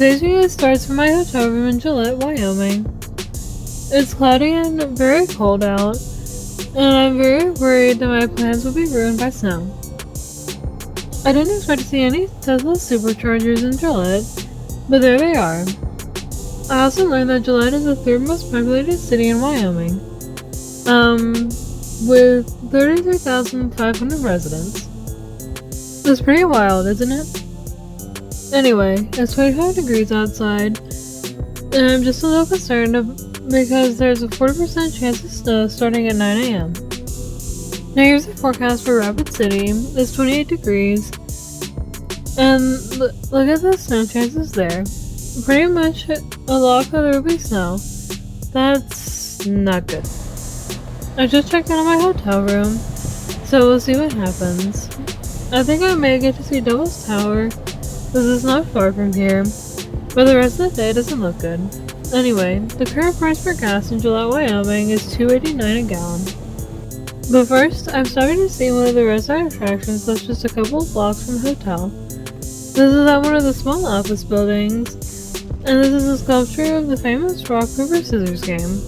Today's video starts from my hotel room in Gillette, Wyoming. It's cloudy and very cold out, and I'm very worried that my plans will be ruined by snow. I didn't expect to see any Tesla superchargers in Gillette, but there they are. I also learned that Gillette is the third most populated city in Wyoming, with 33,500 residents. That's pretty wild, isn't it? Anyway, it's 25 degrees outside, and I'm just a little concerned because there's a 40% chance of snow starting at 9 a.m. Now here's the forecast for Rapid City. It's 28 degrees, and look at the snow chances there. Pretty much a lot that there will be snow. That's not good. I just checked out of my hotel room, so we'll see what happens. I think I may get to see Devil's Tower. This is not far from here, but the rest of the day doesn't look good. Anyway, the current price for gas in Gillette, Wyoming is $2.89 a gallon. But first, I'm starting to see one of the roadside attractions that's just a couple of blocks from the hotel. This is at one of the small office buildings, and this is a sculpture of the famous rock, paper, scissors game.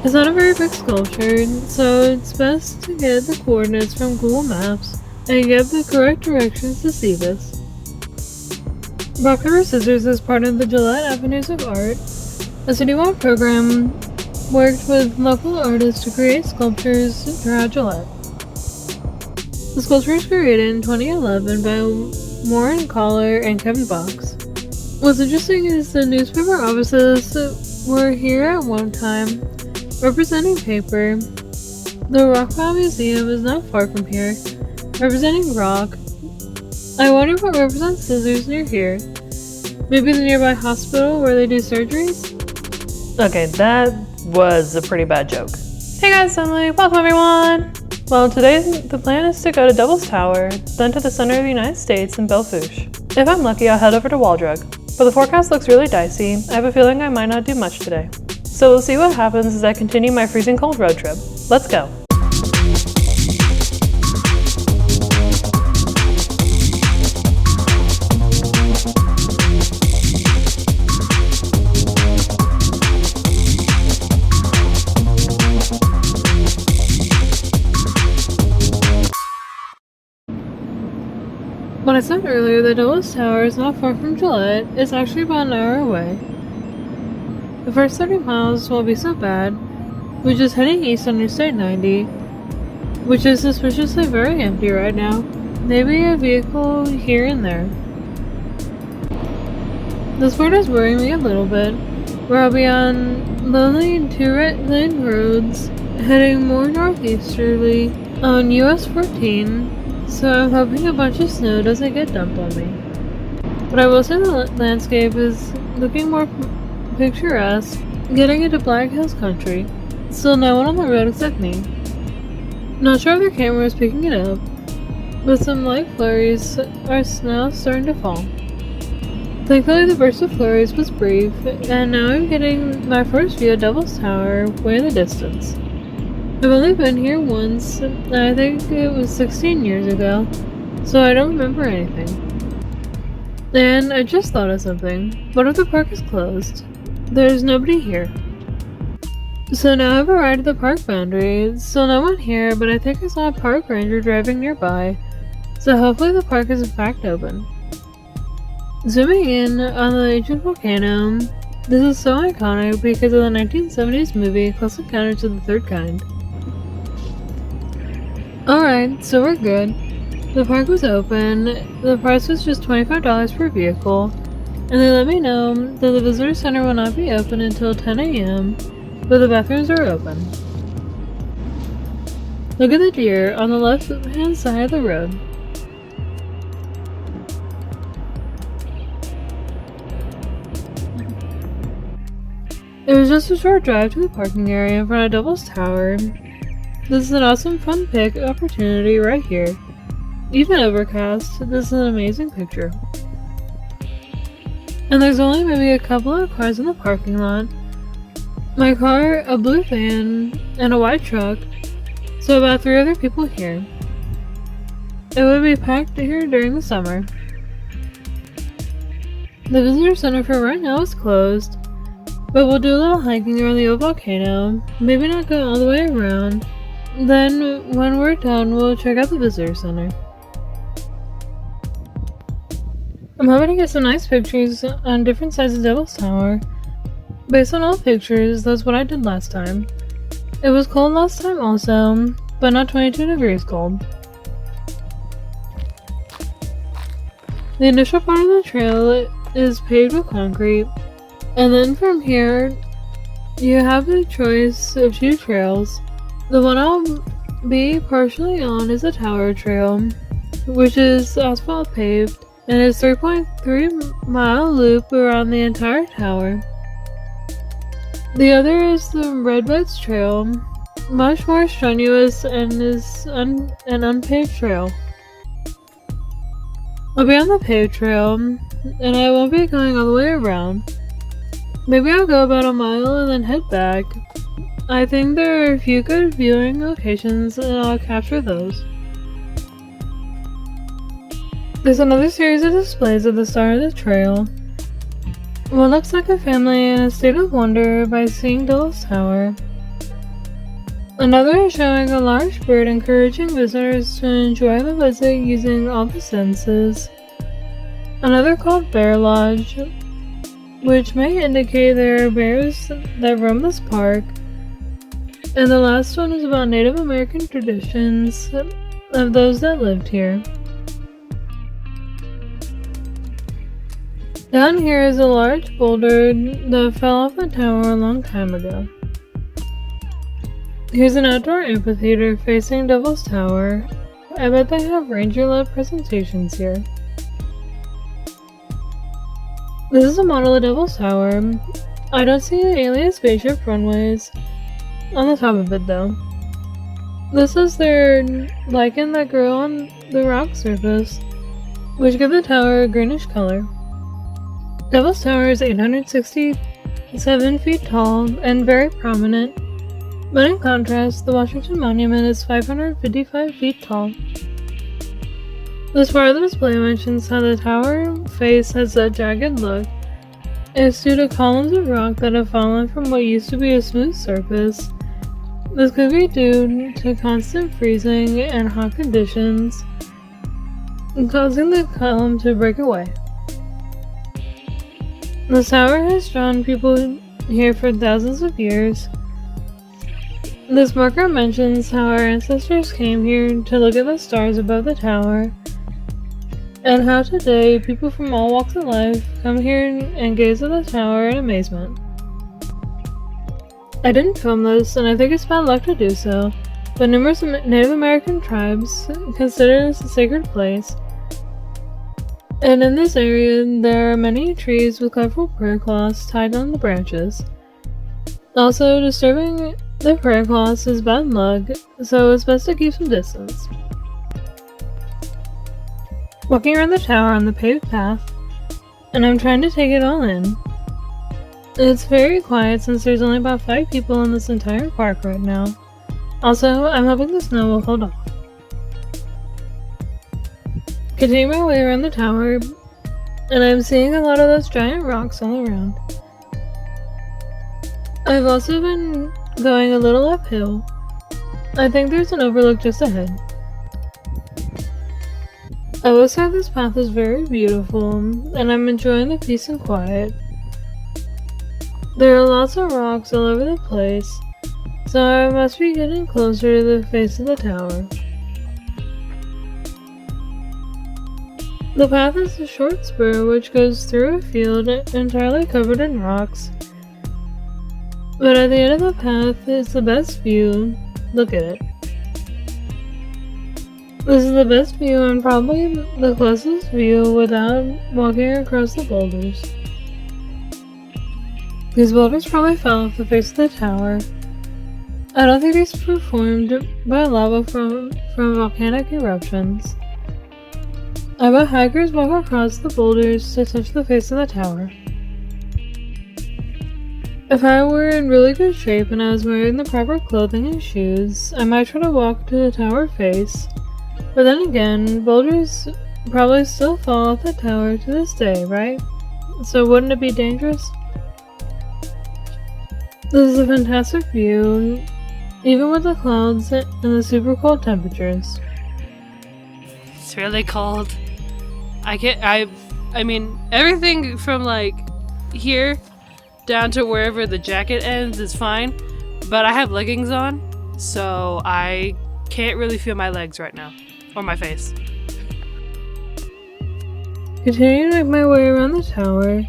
It's not a very big sculpture, so it's best to get the coordinates from Google Maps and get the correct directions to see this. Rock, paper, scissors is part of the Gillette Avenues of Art, a citywide program worked with local artists to create sculptures throughout Gillette. The sculpture was created in 2011 by Warren Collar and Kevin Box. What's interesting is the newspaper offices were here at one time, representing paper. The Rockpile Museum is not far from here, representing rock. I wonder what represents scissors near here. Maybe the nearby hospital where they do surgeries? Okay, that was a pretty bad joke. Hey guys, Emily, welcome everyone! Well, today the plan is to go to Devil's Tower, then to the center of the United States in Belle Fourche. If I'm lucky, I'll head over to Waldrug, but the forecast looks really dicey. I have a feeling I might not do much today. So we'll see what happens as I continue my freezing cold road trip. Let's go! When I said earlier that Devil's Tower is not far from Gillette, it's actually about an hour away. The first 30 miles won't be so bad. We're just heading east on Interstate 90, which is suspiciously very empty right now. Maybe a vehicle here and there. This part is worrying me a little bit, where I'll be on lonely and two-lane roads, heading more northeasterly on US 14. So I'm hoping a bunch of snow doesn't get dumped on me. But I will say the landscape is looking more picturesque, getting into Black Hills country. Still no one on the road except me. Not sure if the camera is picking it up, but some light flurries are now starting to fall. Thankfully the burst of flurries was brief, and now I'm getting my first view of Devil's Tower way in the distance. I've only been here once, and I think it was 16 years ago, so I don't remember anything. And I just thought of something. What if the park is closed? There's nobody here. So now I have arrived at the park boundary. Still no one here, but I think I saw a park ranger driving nearby, so hopefully the park is in fact open. Zooming in on the ancient volcano, this is so iconic because of the 1970s movie Close Encounters of the Third Kind. Alright, so we're good. The park was open, the price was just $25 per vehicle, and they let me know that the visitor center will not be open until 10 a.m., but the bathrooms are open. Look at the deer on the left-hand side of the road. It was just a short drive to the parking area in front of Devil's Tower. This is an awesome fun pick opportunity right here. Even overcast, this is an amazing picture. And there's only maybe a couple of cars in the parking lot. My car, a blue van, and a white truck, so about 3 other people here. It would be packed here during the summer. The visitor center for right now is closed, but we'll do a little hiking around the old volcano, maybe not go all the way around. Then, when we're done, we'll check out the visitor center. I'm hoping to get some nice pictures on different sides of Devil's Tower. Based on old pictures, that's what I did last time. It was cold last time also, but not 22 degrees cold. The initial part of the trail is paved with concrete, and then from here, you have the choice of two trails. The one I'll be partially on is a tower trail, which is asphalt paved, and is 3.3-mile loop around the entire tower. The other is the Redbuds Trail, much more strenuous and is an unpaved trail. I'll be on the paved trail, and I won't be going all the way around. Maybe I'll go about a mile and then head back. I think there are a few good viewing locations and I'll capture those. There's another series of displays at the start of the trail. What looks like a family in a state of wonder by seeing Devil's Tower. Another is showing a large bird encouraging visitors to enjoy the visit using all the senses. Another called Bear Lodge, which may indicate there are bears that roam this park. And the last one is about Native American traditions of those that lived here. Down here is a large boulder that fell off the tower a long time ago. Here's an outdoor amphitheater facing Devil's Tower. I bet they have ranger-led presentations here. This is a model of Devil's Tower. I don't see the alien spaceship runways on the top of it though. This is their lichen that grow on the rock surface, which give the tower a greenish color. Devil's Tower is 867 feet tall and very prominent, but in contrast, the Washington Monument is 555 feet tall. This part of the display mentions how the tower face has a jagged look. It's due to columns of rock that have fallen from what used to be a smooth surface. This could be due to constant freezing and hot conditions, causing the column to break away. The tower has drawn people here for thousands of years. This marker mentions how our ancestors came here to look at the stars above the tower, and how today people from all walks of life come here and gaze at the tower in amazement. I didn't film this, and I think it's bad luck to do so, but numerous Native American tribes consider this a sacred place. And in this area, there are many trees with colorful prayer cloths tied on the branches. Also, disturbing the prayer cloths is bad luck, so it's best to keep some distance. Walking around the tower on the paved path, and I'm trying to take it all in. It's very quiet since there's only about 5 people in this entire park right now. Also, I'm hoping the snow will hold off. Continuing my way around the tower, and I'm seeing a lot of those giant rocks all around. I've also been going a little uphill. I think there's an overlook just ahead. I will say this path is very beautiful, and I'm enjoying the peace and quiet. There are lots of rocks all over the place, so I must be getting closer to the face of the tower. The path is a short spur which goes through a field entirely covered in rocks. But at the end of the path is the best view. Look at it. This is the best view and probably the closest view without walking across the boulders. These boulders probably fell off the face of the tower. I don't think these were formed by lava from volcanic eruptions. I bet hikers walk across the boulders to touch the face of the tower. If I were in really good shape and I was wearing the proper clothing and shoes, I might try to walk to the tower face. But then again, boulders probably still fall off the tower to this day, right? so wouldn't it be dangerous? This is a fantastic view, even with the clouds and the super cold temperatures. It's really cold. I mean, everything from like here down to wherever the jacket ends is fine, but I have leggings on, so I can't really feel my legs right now, or my face. Continuing to make my way around the tower,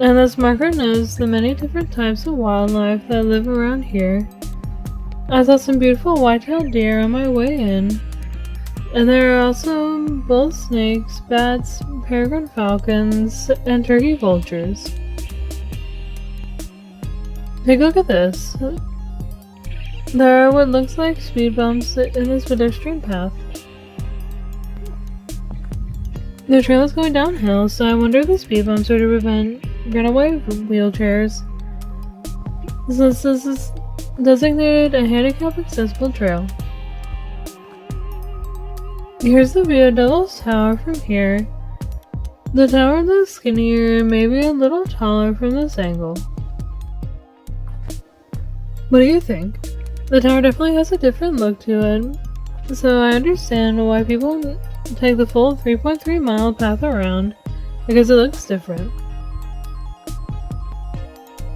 and this marker knows the many different types of wildlife that live around here. I saw some beautiful white-tailed deer on my way in, and there are also bull snakes, bats, peregrine falcons, and turkey vultures. Take a look at this. There are what looks like speed bumps in this pedestrian path. The trail is going downhill, so I wonder if the speed bumps are to prevent runaway wheelchairs. This is designated a handicap accessible trail. Here's the view of Devil's Tower from here. The tower looks skinnier and maybe a little taller from this angle. What do you think? The tower definitely has a different look to it, so I understand why people take the full 3.3 mile path around, because it looks different.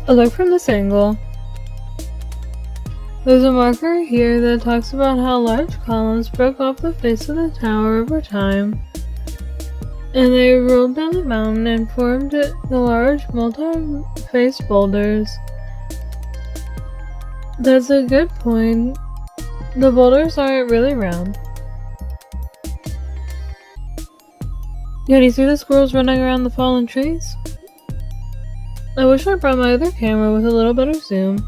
A look from this angle. There's a marker here that talks about how large columns broke off the face of the tower over time, and they rolled down the mountain and formed the large multi-faced boulders. That's a good point. The boulders aren't really round. Yeah, do you see the squirrels running around the fallen trees? I wish I brought my other camera with a little better zoom,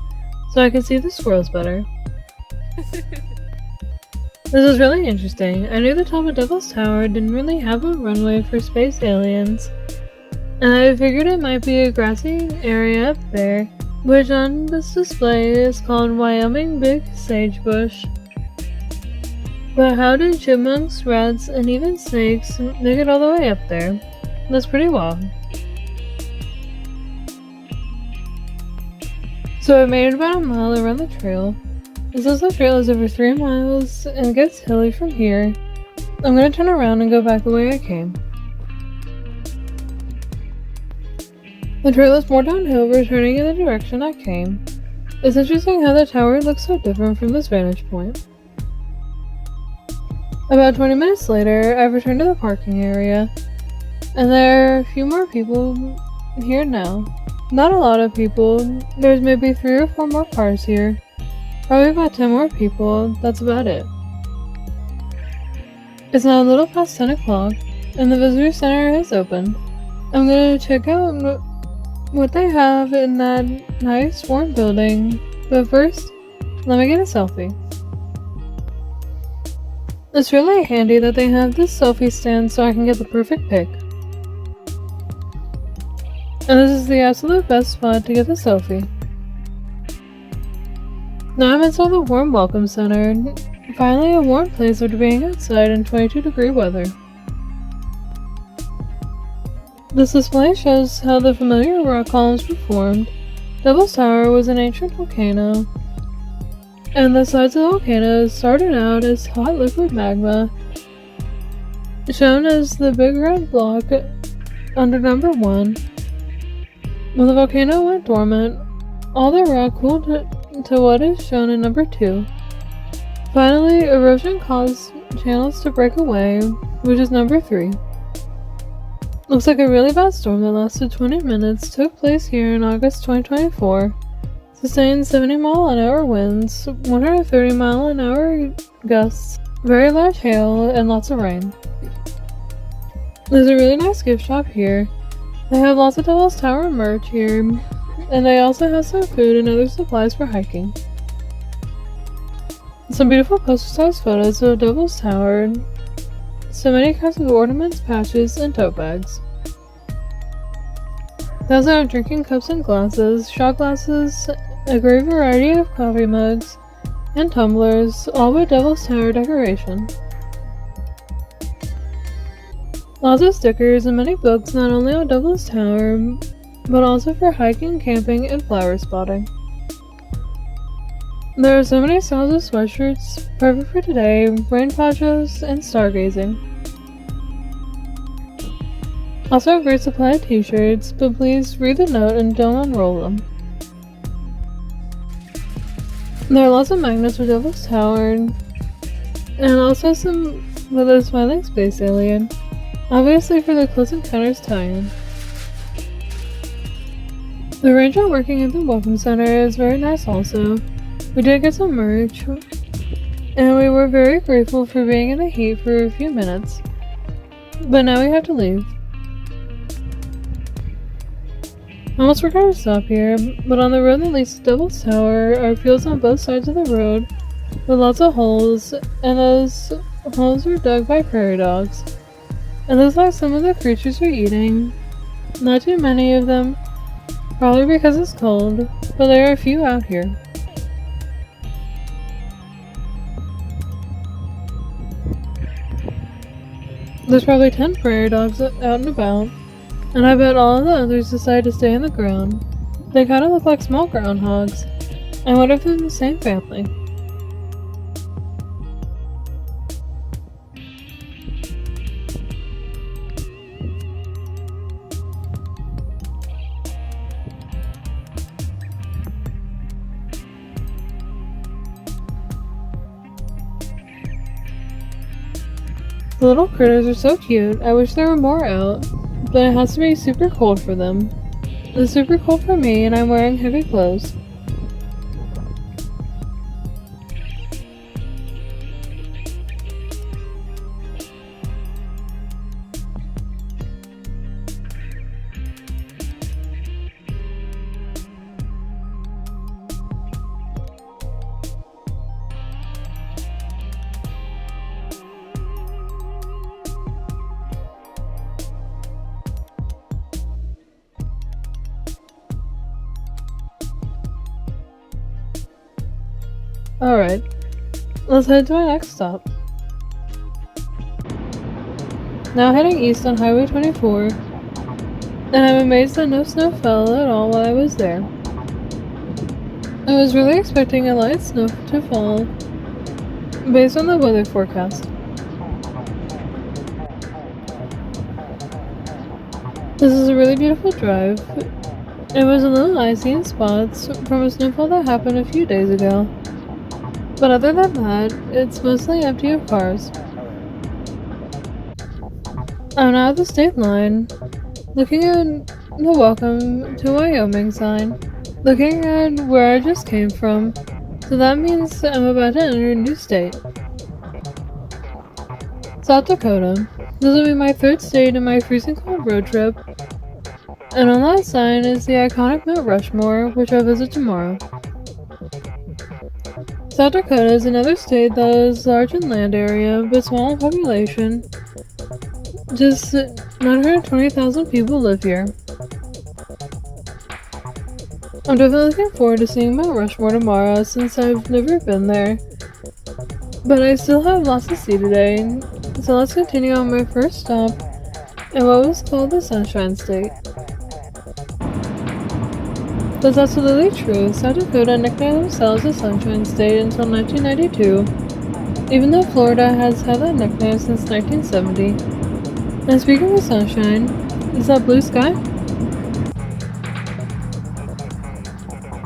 so I could see the squirrels better. This is really interesting. I knew the top of Devil's Tower didn't really have a runway for space aliens, and I figured it might be a grassy area up there, which on this display is called Wyoming Big Sagebush. But how did chipmunks, rats, and even snakes make it all the way up there? That's pretty wild. So I made it about a mile around the trail. It says the trail is over 3 miles and gets hilly from here. I'm gonna turn around and go back the way I came. The trail is more downhill, returning in the direction I came. It's interesting how the tower looks so different from this vantage point. About 20 minutes later, I returned to the parking area, and there are a few more people here now. Not a lot of people. There's maybe 3 or 4 more cars here. Probably about 10 more people. That's about it. It's now a little past 10 o'clock, and the visitor center is open. I'm gonna check out what they have in that nice warm building, but first, let me get a selfie. It's really handy that they have this selfie stand so I can get the perfect pic. And this is the absolute best spot to get the selfie. Now I'm inside the warm welcome center. Finally a warm place after being outside in 22-degree weather. This display shows how the familiar rock columns were formed. Devil's Tower was an ancient volcano, and the sides of the volcano started out as hot liquid magma, shown as the big red block under number 1. When the volcano went dormant, all the rock cooled to what is shown in number 2. Finally, erosion caused channels to break away, which is number 3. Looks like a really bad storm that lasted 20 minutes took place here in August 2024. Sustained 70-mile-an-hour winds, 130-mile-an-hour gusts, very large hail, and lots of rain. There's a really nice gift shop here. They have lots of Devil's Tower merch here, and they also have some food and other supplies for hiking. Some beautiful poster-sized photos of Devil's Tower, so many kinds of ornaments, patches, and tote bags. They also have drinking cups and glasses, shot glasses, a great variety of coffee mugs, and tumblers, all with Devil's Tower decoration. Lots of stickers and many books not only on Douglas Tower, but also for hiking, camping, and flower spotting. There are so many styles of sweatshirts, perfect for today, rain ponchos, and stargazing. Also a great supply of t-shirts, but please read the note and don't unroll them. There are lots of magnets for Devil's Tower, and also some with a smiling space alien, obviously for the Close Encounters tie-in. The ranger working at the Welcome Center is very nice also. We did get some merch, and we were very grateful for being in the heat for a few minutes, but now we have to leave. I almost forgot to stop here, but on the road that leads to Devil's Tower are fields on both sides of the road with lots of holes, and those holes were dug by prairie dogs. It looks like some of the creatures are eating. Not too many of them, probably because it's cold, but there are a few out here. There's probably 10 prairie dogs out and about, and I bet all of the others decide to stay in the ground. They kind of look like small groundhogs. I wonder if they're in the same family. The little critters are so cute. I wish there were more out, but it has to be super cold for them. It's super cold for me, and I'm wearing heavy clothes. Alright, let's head to our next stop. Now heading east on Highway 24, and I'm amazed that no snow fell at all while I was there. I was really expecting a light snow to fall, based on the weather forecast. This is a really beautiful drive. It was a little icy in spots from a snowfall that happened a few days ago. But other than that, it's mostly empty of cars. I'm now at the state line, looking at the Welcome to Wyoming sign, looking at where I just came from, so that means I'm about to enter a new state. South Dakota. This will be my third state in my freezing cold road trip, and on that sign is the iconic Mount Rushmore, which I'll visit tomorrow. South Dakota is another state that is large in land area, but small in population. Just 920,000 people live here. I'm definitely looking forward to seeing Mount Rushmore tomorrow since I've never been there. But I still have lots to see today, so let's continue on my first stop in what was called the Sunshine State. That's absolutely true. South Dakota nicknamed themselves the Sunshine State until 1992, even though Florida has had that nickname since 1970. And speaking of sunshine, is that blue sky?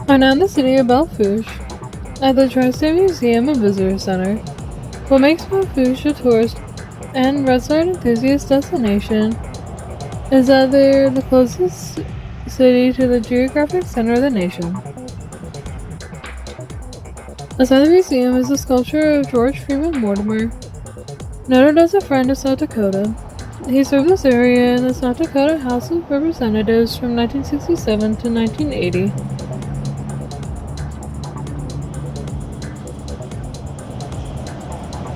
I'm now in the city of Belle Fourche, at the Tri-State Museum and Visitor Center. What makes Belle Fourche a tourist and red slide enthusiast destination is that they're the closest city to the geographic center of the nation. Outside the museum is a sculpture of George Freeman Mortimer, noted as a friend of South Dakota. He served this area in the South Dakota House of Representatives from 1967 to 1980.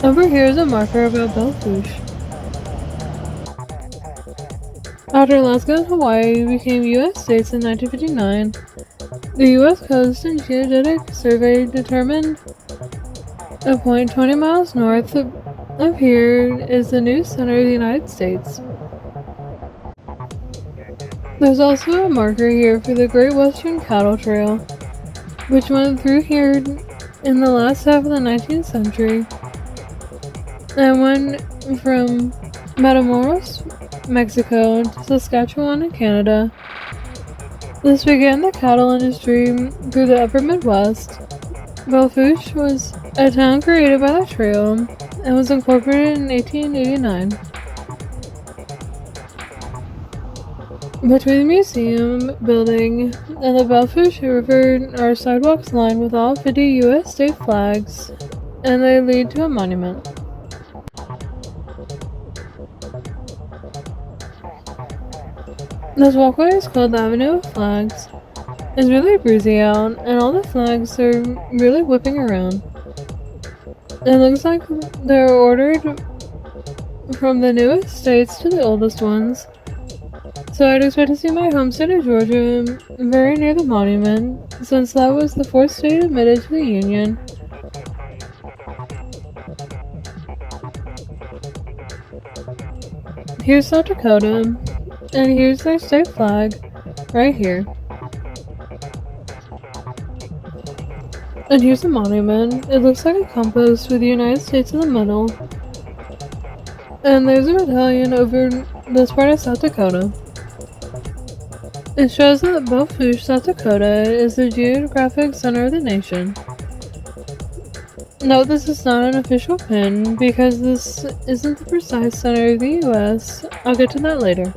Over here is a marker about Belle Fourche. After Alaska and Hawaii became U.S. states in 1959, the U.S. Coast and Geodetic Survey determined a point 20 miles north of here is the new center of the United States. There's also a marker here for the Great Western Cattle Trail, which went through here in the last half of the 19th century and went from Matamoros, Mexico to Saskatchewan in Canada. This began the cattle industry through the upper Midwest. Belle Fourche was a town created by the trail and was incorporated in 1889. Between the museum building and the Belle Fourche River are sidewalks lined with all 50 U.S. state flags, and they lead to a monument. This walkway is called the Avenue of Flags. It's really breezy out, and all the flags are really whipping around. It looks like they're ordered from the newest states to the oldest ones. So I'd expect to see my home state of Georgia very near the monument, since that was the fourth state admitted to the Union. Here's South Dakota, and here's their state flag, right here. And here's the monument. It looks like a compass with the United States in the middle. And there's a medallion over this part of South Dakota. It shows that Belle Fourche, South Dakota is the geographic center of the nation. Note this is not an official pin because this isn't the precise center of the US. I'll get to that later.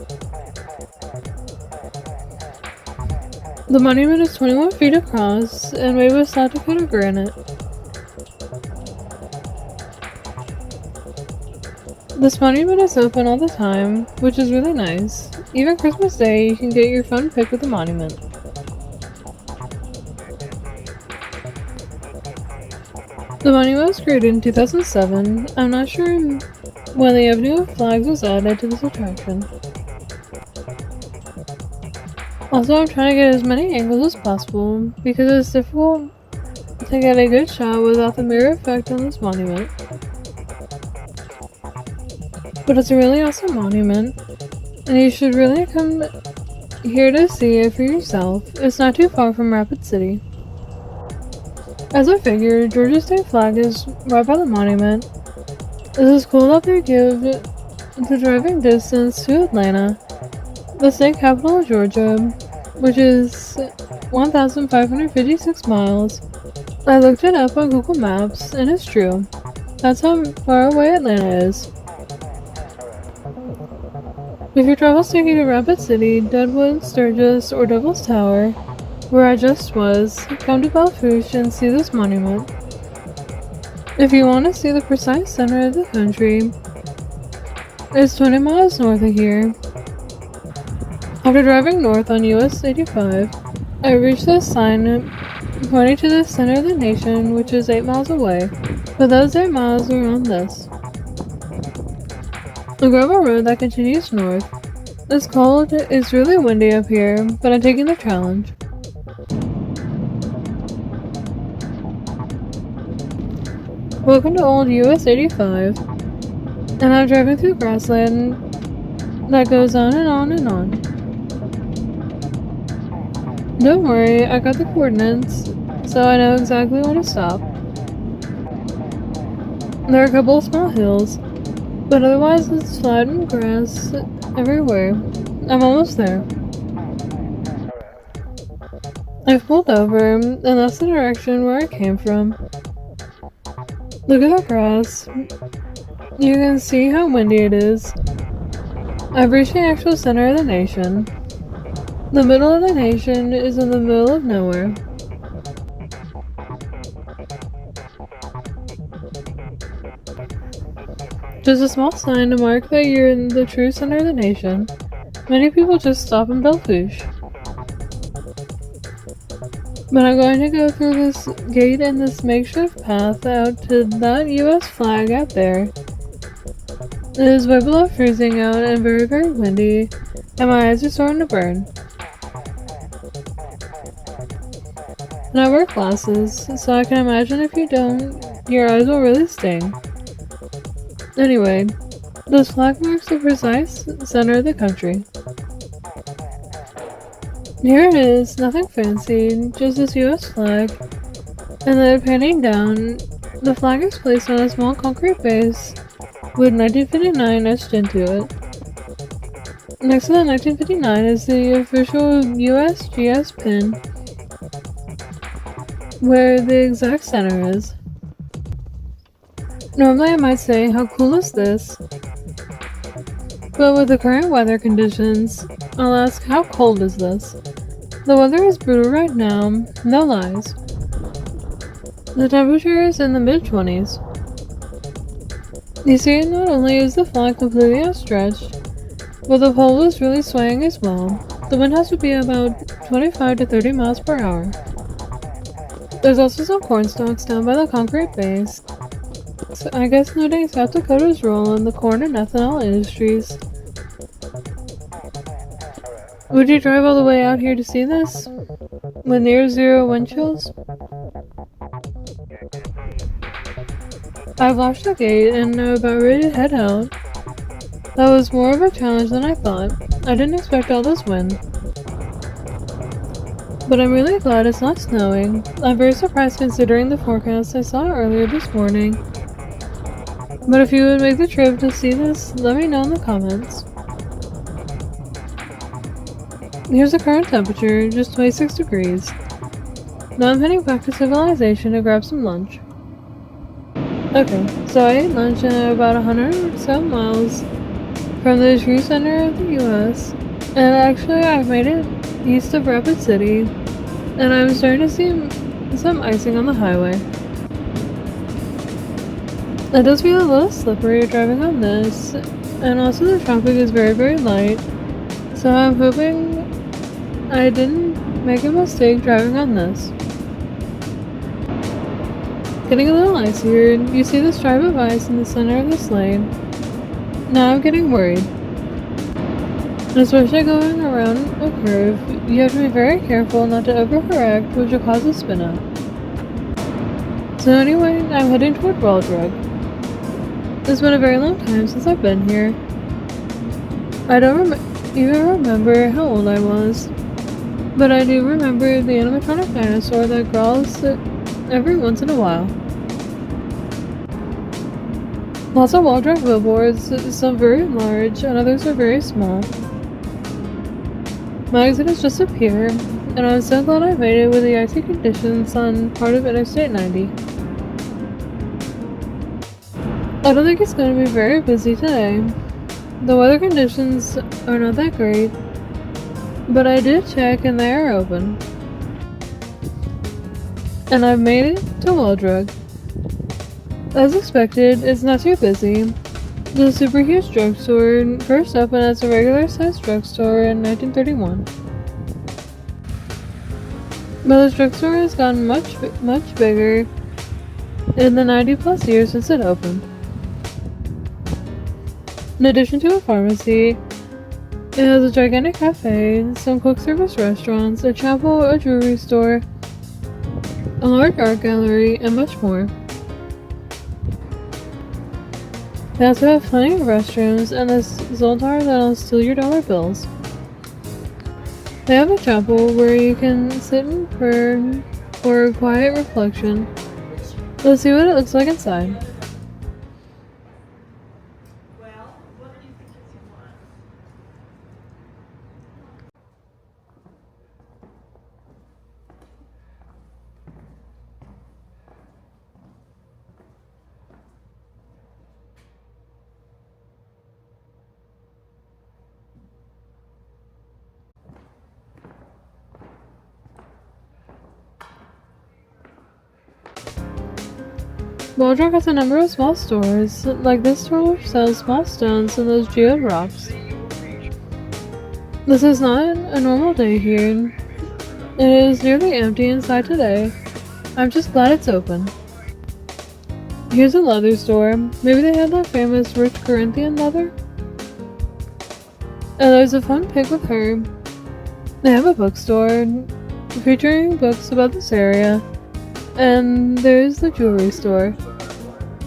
The monument is 21 feet across and made with South Dakota granite. This monument is open all the time, which is really nice. Even Christmas Day, you can get your fun pic with the monument. The monument was created in 2007. I'm not sure when the Avenue of Flags was added to this attraction. Also, I'm trying to get as many angles as possible because it's difficult to get a good shot without the mirror effect on this monument. But it's a really awesome monument, and you should really come here to see it for yourself. It's not too far from Rapid City. As I figured, Georgia's state flag is right by the monument. This is cool that they give the driving distance to Atlanta, the state capital of Georgia, which is 1,556 miles. I looked it up on Google Maps, and it's true. That's how far away Atlanta is. If your travel's taking you to Rapid City, Deadwood, Sturgis, or Devil's Tower, where I just was, come to Belle Fourche and see this monument. If you want to see the precise center of the country, it's 20 miles north of here. After driving north on US 85, I reached this sign pointing to the center of the nation, which is 8 miles away, but those 8 miles are on this. A gravel road that continues north. It's cold, it's really windy up here, but I'm taking the challenge. Welcome to old US 85, and I'm driving through grassland that goes on and on and on. Don't worry, I got the coordinates, so I know exactly where to stop. There are a couple of small hills, but otherwise it's flat and grass everywhere. I'm almost there. I've pulled over, and that's the direction where I came from. Look at the grass. You can see how windy it is. I've reached the actual center of the nation. The middle of the nation is in the middle of nowhere. Just a small sign to mark that you're in the true center of the nation. Many people just stop in Belle Fourche. But I'm going to go through this gate and this makeshift path out to that US flag out there. It is way below freezing out and very, very windy, and my eyes are starting to burn. And I wear glasses, so I can imagine if you don't, your eyes will really sting. Anyway, this flag marks the precise center of the country. Here it is, nothing fancy, just this US flag. And then panning down, the flag is placed on a small concrete base with 1959 etched into it. Next to the 1959 is the official USGS pin, where the exact center is. Normally I might say, how cool is this? But with the current weather conditions, I'll ask, how cold is this? The weather is brutal right now, no lies. The temperature is in the mid-20s. You see, not only is the flag completely outstretched, but the pole is really swaying as well. The wind has to be about 25 to 30 miles per hour. There's also some corn stalks down by the concrete base, so I guess noting South Dakota's role in the corn and ethanol industries. Would you drive all the way out here to see this? With near zero wind chills? I've watched the gate and I'm about ready to head out. That was more of a challenge than I thought. I didn't expect all this wind. But I'm really glad it's not snowing. I'm very surprised considering the forecast I saw earlier this morning. But if you would make the trip to see this, let me know in the comments. Here's the current temperature, just 26 degrees. Now I'm heading back to civilization to grab some lunch. Okay, so I ate lunch about 100 or so miles from the true center of the US, and actually I've made it east of Rapid City, and I'm starting to see some icing on the highway. It does feel a little slippery driving on this, and also the traffic is very, very light, so I'm hoping I didn't make a mistake driving on this. Getting a little icier, you see the stripe of ice in the center of this lane. Now I'm getting worried. Especially going around a curve, you have to be very careful not to overcorrect, which will cause a spin out. So anyway, I'm heading toward Waldrug. It's been a very long time since I've been here. I don't even remember how old I was, but I do remember the animatronic dinosaur that growls every once in a while. Lots of Waldrug billboards, some very large and others are very small. My exit is just up here, and I'm so glad I made it with the icy conditions on part of Interstate 90. I don't think it's going to be very busy today. The weather conditions are not that great, but I did check and they are open. And I've made it to Waldrug. As expected, it's not too busy. The super huge drugstore first opened as a regular sized drugstore in 1931. But the drugstore has gotten much bigger in the 90 plus years since it opened. In addition to a pharmacy, it has a gigantic cafe, some quick service restaurants, a chapel, a jewelry store, a large art gallery, and much more. They also have plenty of restrooms and this Zoltar that'll steal your dollar bills. They have a chapel where you can sit in prayer or quiet reflection. Let's see what it looks like inside. Waldrug has a number of small stores, like this store which sells small stones and those geode rocks. This is not a normal day here. It is nearly empty inside today. I'm just glad it's open. Here's a leather store. Maybe they have that famous rich Corinthian leather? And there's a fun pic with her. They have a bookstore featuring books about this area. And there's the jewelry store.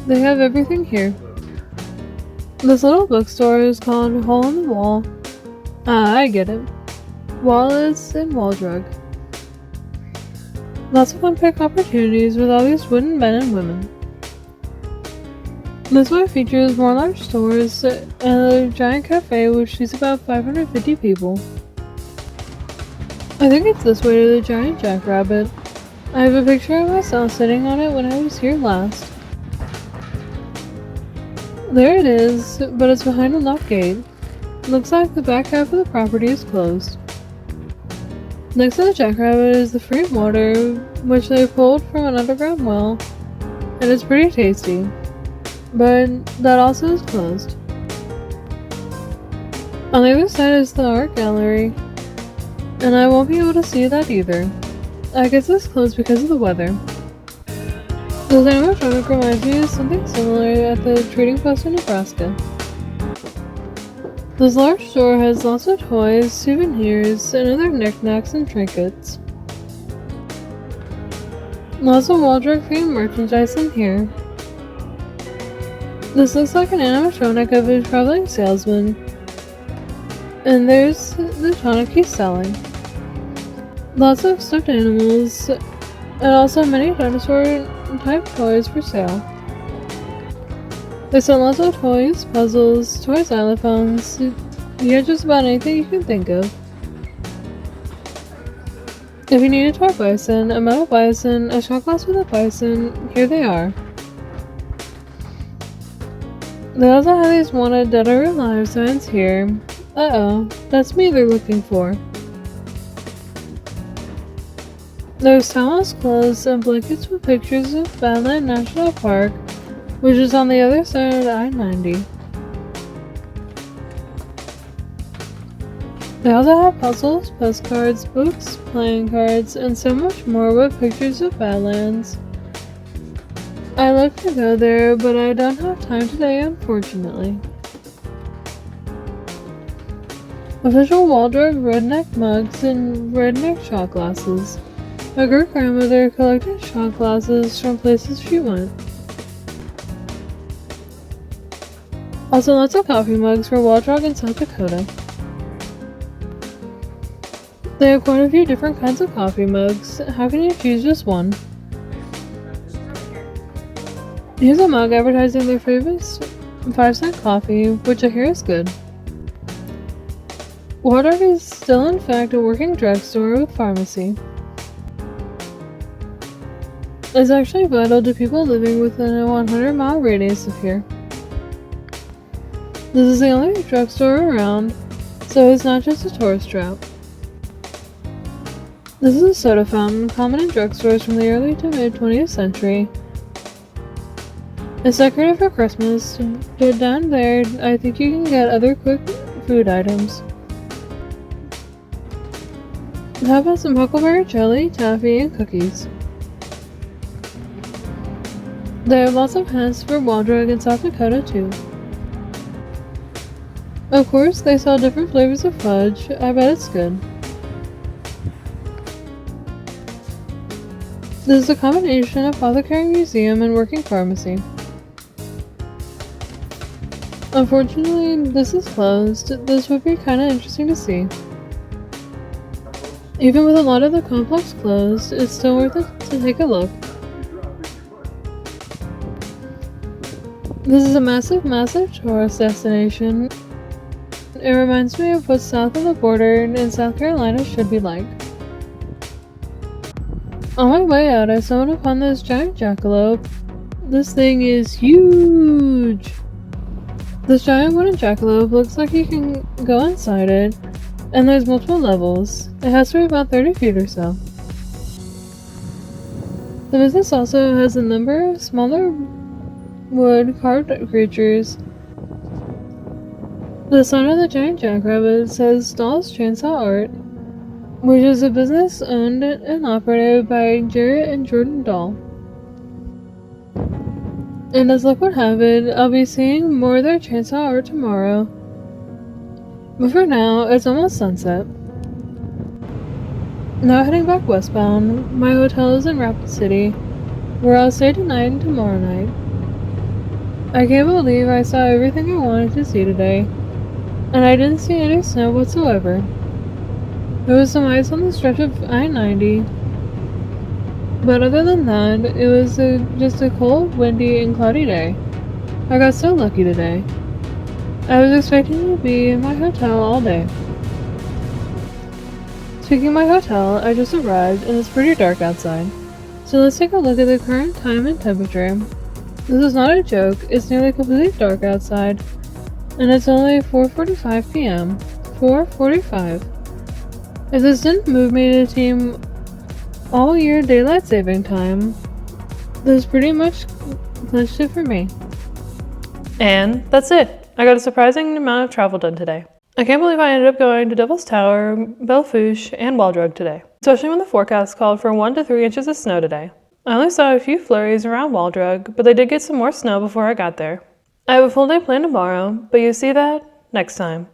They have everything here. This little bookstore is called Hole in the Wall. Ah, I get it. wallets, and wall drug. Lots of unpick opportunities with all these wooden men and women. This way features more large stores and a giant cafe which seats about 550 people. I think it's this way to the giant jackrabbit. I have a picture of myself sitting on it when I was here last. There it is, but it's behind a locked gate. Looks like the back half of the property is closed. Next to the jackrabbit is the free water, which they pulled from an underground well, and it's pretty tasty. But that also is closed. On the other side is the art gallery, and I won't be able to see that either. I guess it's closed because of the weather. This animatronic reminds me of something similar at the trading post in Nebraska. This large store has lots of toys, souvenirs, and other knickknacks and trinkets. Lots of wall drug themed merchandise in here. This looks like an animatronic of a traveling salesman. And there's the tonic he's selling. Lots of stuffed animals, and also many dinosaur type toys for sale. They sell lots of toys, puzzles, toy xylophones, yeah, just about anything you can think of. If you need a toy bison, a metal bison, a shot glass with a bison, here they are. They also have these wanted dead or alive signs here. Uh-oh, that's me they're looking for. There's towels, clothes, and blankets with pictures of Badland National Park, which is on the other side of I-90. They also have puzzles, postcards, books, playing cards, and so much more with pictures of Badlands. I love to go there, but I don't have time today, unfortunately. Official wall drug redneck mugs and redneck shot glasses. My great-grandmother collected shot glasses from places she went. Also lots of coffee mugs for Wyoming and South Dakota. They have quite a few different kinds of coffee mugs. How can you choose just one? Here's a mug advertising their favorite 5-cent coffee, which I hear is good. Wyoming is still in fact a working drugstore with pharmacy. It's actually vital to people living within a 100-mile radius of here. This is the only drugstore around, so it's not just a tourist trap. This is a soda fountain common in drugstores from the early to mid 20th century. It's decorated for Christmas, but down there I think you can get other quick food items. How about some huckleberry jelly, taffy, and cookies? They have lots of hats for Wyoming and South Dakota too. Of course, they sell different flavors of fudge. I bet it's good. This is a combination of apothecary museum and working pharmacy. Unfortunately, this is closed. This would be kinda interesting to see. Even with a lot of the complex closed, it's still worth it to take a look. This is a massive tourist destination. It reminds me of what south of the border in South Carolina should be like. On my way out, I stumbled upon this giant jackalope. This thing is huge! This giant wooden jackalope looks like you can go inside it, and there's multiple levels. It has to be about 30 feet or so. The business also has a number of smaller wood carved creatures. The sign of the giant jackrabbit says Doll's Chainsaw Art, which is a business owned and operated by Jarrett and Jordan Dahl. And as luck would have it, I'll be seeing more of their chainsaw art tomorrow. But for now, it's almost sunset. Now heading back westbound, my hotel is in Rapid City, where I'll stay tonight and tomorrow night. I can't believe I saw everything I wanted to see today, and I didn't see any snow whatsoever. There was some ice on the stretch of I-90, but other than that, it was just a cold, windy, and cloudy day. I got so lucky today. I was expecting to be in my hotel all day. Speaking of my hotel, I just arrived and it's pretty dark outside. So let's take a look at the current time and temperature. This is not a joke, it's nearly completely dark outside. And it's only 4:45 p.m. 4:45. If this didn't move me to Team All Year Daylight Saving Time, this pretty much clinched it for me. And that's it. I got a surprising amount of travel done today. I can't believe I ended up going to Devil's Tower, Belle Fourche, and Waldrug today, especially when the forecast called for 1 to 3 inches of snow today. I only saw a few flurries around Waldrug, but they did get some more snow before I got there. I have a full day planned tomorrow, but you see that next time.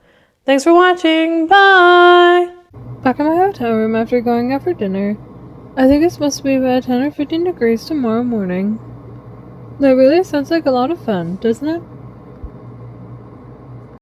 Thanks for watching. Bye! Back in my hotel room after going out for dinner. I think it's supposed to be about 10 or 15 degrees tomorrow morning. That really sounds like a lot of fun, doesn't it?